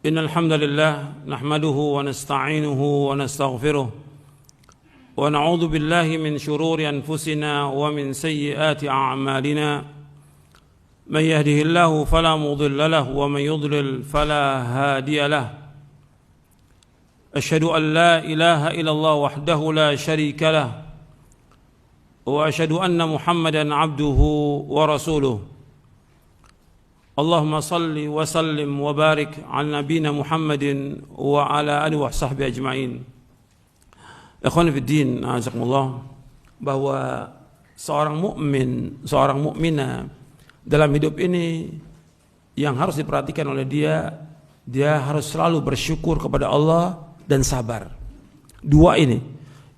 إن الحمد لله نحمده ونستعينه ونستغفره ونعوذ بالله من شرور أنفسنا ومن سيئات أعمالنا من يهده الله فلا مضل له ومن يضلل فلا هادي له أشهد أن لا إله إلا الله وحده لا شريك له وأشهد أن محمدا عبده ورسوله اللهم صل وسلم وبارك على نبينا محمد وعلى آله وصحبه أجمعين. Ikhwan fiddin, azakumullah, bahwa seorang mukmin, seorang mukminah dalam hidup ini yang harus diperhatikan oleh dia harus selalu bersyukur kepada Allah dan sabar. Dua ini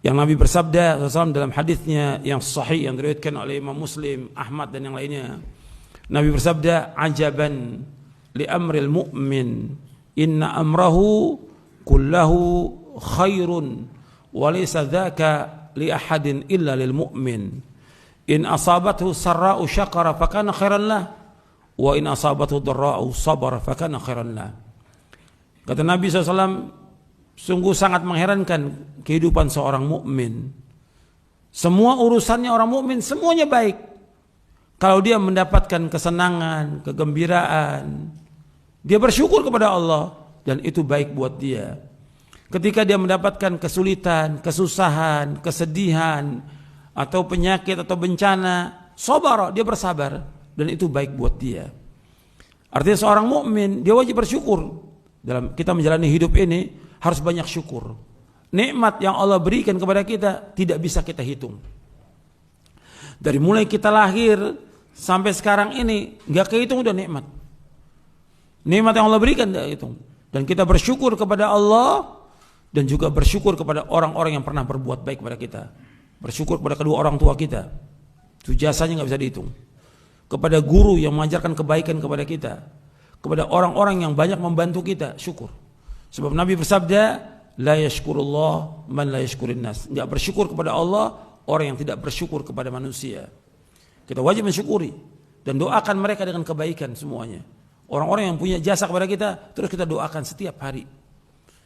yang Nabi bersabda SAW dalam hadisnya yang sahih yang diriwayatkan oleh Imam Muslim, Ahmad dan yang lainnya. Nabi bersabda, "Ajaban li amril mu'min, inna amrahu kullahu khairun, wa laysa dzaka li ahadin illa lil mu'min. In asabathu sarra'u syakara fakana khairan lah, wa in asabathu dharra'u sabara fakana khairan lah." Kata Nabi SAW, sungguh sangat mengherankan kehidupan seorang mukmin. Semua urusannya orang mukmin semuanya baik. Kalau dia mendapatkan kesenangan, kegembiraan, dia bersyukur kepada Allah dan itu baik buat dia. Ketika dia mendapatkan kesulitan, kesusahan, kesedihan atau penyakit atau bencana, sabar, dia bersabar dan itu baik buat dia. Artinya seorang mukmin dia wajib bersyukur. Dalam kita menjalani hidup ini harus banyak syukur. Nikmat yang Allah berikan kepada kita tidak bisa kita hitung. Dari mulai kita lahir sampai sekarang ini nggak kehitung udah nikmat. Nikmat yang Allah berikan tidak hitung. Dan kita bersyukur kepada Allah dan juga bersyukur kepada orang-orang yang pernah berbuat baik kepada kita. Bersyukur kepada kedua orang tua kita. Itu jasanya nggak bisa dihitung. Kepada guru yang mengajarkan kebaikan kepada kita. Kepada orang-orang yang banyak membantu kita, syukur. Sebab Nabi bersabda, la yashkurullah man la yashkurin nas. Nggak bersyukur kepada Allah orang yang tidak bersyukur kepada manusia. Kita wajib mensyukuri dan doakan mereka dengan kebaikan semuanya. Orang-orang yang punya jasa kepada kita terus kita doakan setiap hari.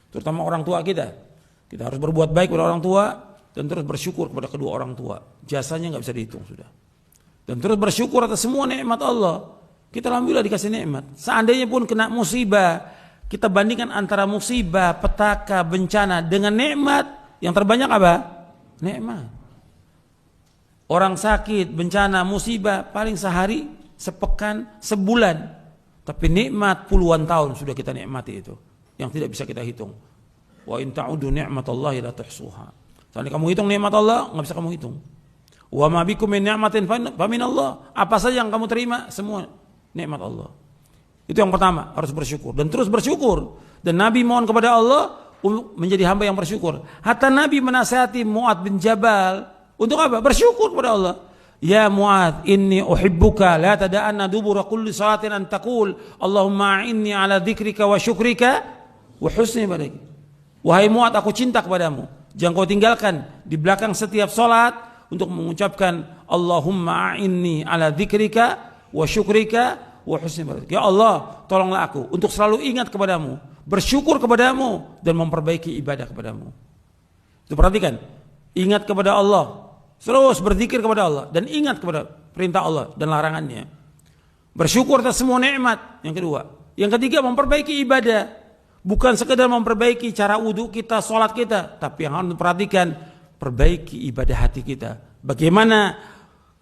Terutama orang tua kita. Kita harus berbuat baik kepada orang tua dan terus bersyukur kepada kedua orang tua. Jasanya nggak bisa dihitung sudah. Dan terus bersyukur atas semua nikmat Allah. Kita alhamdulillah dikasih nikmat. Seandainya pun kena musibah, kita bandingkan antara musibah, petaka, bencana dengan nikmat, yang terbanyak apa? Nikmat. Orang sakit, bencana, musibah paling sehari, sepekan, sebulan. Tapi nikmat puluhan tahun sudah kita nikmati itu. Yang tidak bisa kita hitung. Wa in ta'udu ni'matallahi la tuhsuha. Soalnya kamu hitung nikmat Allah, nggak bisa kamu hitung. Wa ma bikum min ni'matin fa min Allah. Apa saja yang kamu terima, semua nikmat Allah. Itu yang pertama, harus bersyukur. Dan terus bersyukur. Dan Nabi mohon kepada Allah menjadi hamba yang bersyukur. Hatta Nabi menasihati Mu'adz bin Jabal. Untuk apa? Bersyukur kepada Allah. Ya Mu'adz, inni uhibbuka la tada'anna dubura kulli salatin an taqul Allahumma a'inni ala dzikrika wa syukrika wa husni ibadatik. Wahai Mu'adz, aku cinta kepadamu. Jangan kau tinggalkan di belakang setiap salat untuk mengucapkan Allahumma a'inni ala dzikrika wa syukrika wa husni ibadatik. Ya Allah, tolonglah aku untuk selalu ingat kepadamu, bersyukur kepadamu dan memperbaiki ibadah kepadamu. Itu perhatikan. Ingat kepada Allah. Terus berzikir kepada Allah dan ingat kepada perintah Allah dan larangannya. Bersyukur atas semua nikmat. Yang kedua. Yang ketiga, memperbaiki ibadah. Bukan sekedar memperbaiki cara wudhu kita, sholat kita, tapi yang harus diperhatikan, perbaiki ibadah hati kita. Bagaimana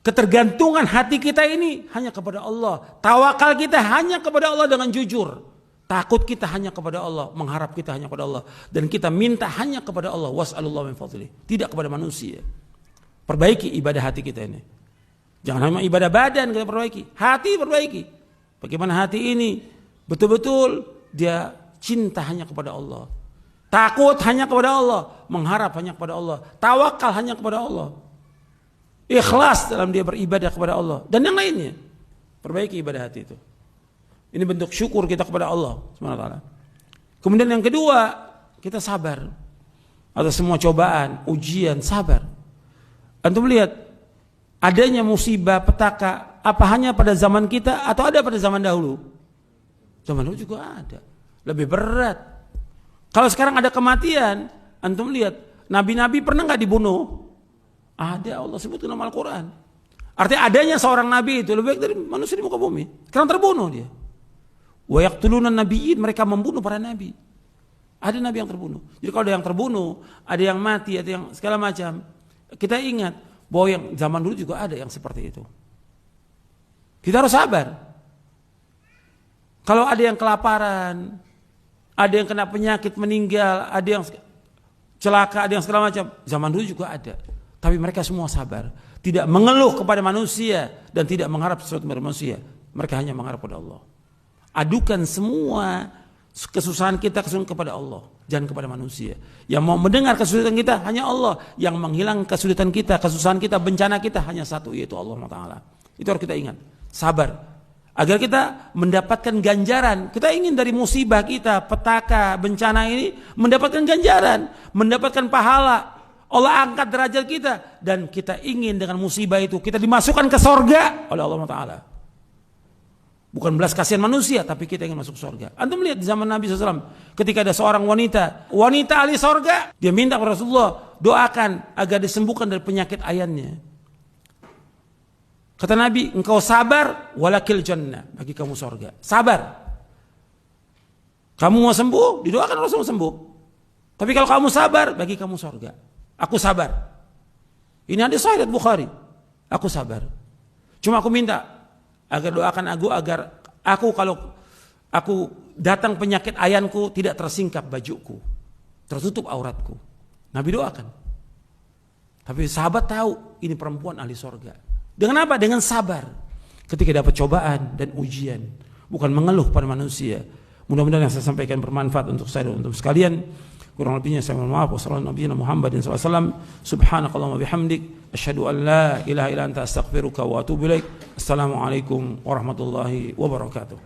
ketergantungan hati kita ini hanya kepada Allah. Tawakal kita hanya kepada Allah dengan jujur. Takut kita hanya kepada Allah, mengharap kita hanya kepada Allah, dan kita minta hanya kepada Allah. Was'alullah min fadlih. Tidak kepada manusia. Perbaiki ibadah hati kita ini. Jangan hanya ibadah badan kita perbaiki, hati perbaiki. Bagaimana hati ini betul-betul dia cinta hanya kepada Allah, takut hanya kepada Allah, mengharap hanya kepada Allah, tawakal hanya kepada Allah, ikhlas dalam dia beribadah kepada Allah dan yang lainnya. Perbaiki ibadah hati itu. Ini bentuk syukur kita kepada Allah Subhanahu wa taala. Kemudian yang kedua, kita sabar atas semua cobaan, ujian, sabar. Antum lihat adanya musibah, petaka, apa hanya pada zaman kita atau ada pada zaman dahulu? Zaman dahulu juga ada. Lebih berat. Kalau sekarang ada kematian, antum lihat, nabi-nabi pernah nggak dibunuh? Ada, Allah sebut dalam Al-Quran. Artinya adanya seorang nabi itu lebih baik dari manusia di muka bumi. Sekarang terbunuh dia. Wa yaqtuluna nabiyyin, mereka membunuh para nabi. Ada nabi yang terbunuh. Jadi kalau ada yang terbunuh, ada yang mati, ada yang segala macam, kita ingat bahwa yang zaman dulu juga ada yang seperti itu. Kita harus sabar. Kalau ada yang kelaparan, ada yang kena penyakit meninggal, ada yang celaka, ada yang segala macam, zaman dulu juga ada. Tapi mereka semua sabar, tidak mengeluh kepada manusia dan tidak mengharap sesuatu dari manusia. Mereka hanya mengharap kepada Allah. Adukan semua kesusahan kita kepada Allah, jangan kepada manusia. Yang mau mendengar kesulitan kita hanya Allah. Yang menghilang kesulitan kita, kesusahan kita, bencana kita hanya satu, yaitu Allah Ta'ala. Itu harus kita ingat. Sabar. Agar kita mendapatkan ganjaran. Kita ingin dari musibah kita, petaka, bencana ini mendapatkan ganjaran, mendapatkan pahala. Allah angkat derajat kita dan kita ingin dengan musibah itu kita dimasukkan ke sorga oleh Allah Ta'ala. Bukan belas kasihan manusia, tapi kita ingin masuk surga. Antum lihat di zaman Nabi SAW, ketika ada seorang wanita ahli surga, dia minta kepada Rasulullah, doakan agar disembuhkan dari penyakit ayannya. Kata Nabi, engkau sabar, walakil jannah, bagi kamu surga. Sabar. Kamu mau sembuh, didoakan Rasulullah sembuh. Tapi kalau kamu sabar, bagi kamu surga. Aku sabar. Ini hadis sahih Bukhari. Aku sabar. Cuma aku minta agar doakan aku agar aku kalau aku datang penyakit ayanku tidak tersingkap bajuku, tertutup auratku. Nabi doakan. Tapi sahabat tahu ini perempuan ahli surga. Dengan apa? Dengan sabar. Ketika dapat cobaan dan ujian, bukan mengeluh pada manusia. Mudah-mudahan yang saya sampaikan bermanfaat untuk saya dan untuk sekalian. Kurang lebihnya saya mohon maaf. Wassalamualaikum warahmatullahi wabarakatuh. Subhanakallahumma bihamdik, asyhadu an la ilaha illa anta astaghfiruka wa atubu ilaik. Assalamualaikum warahmatullahi wabarakatuh.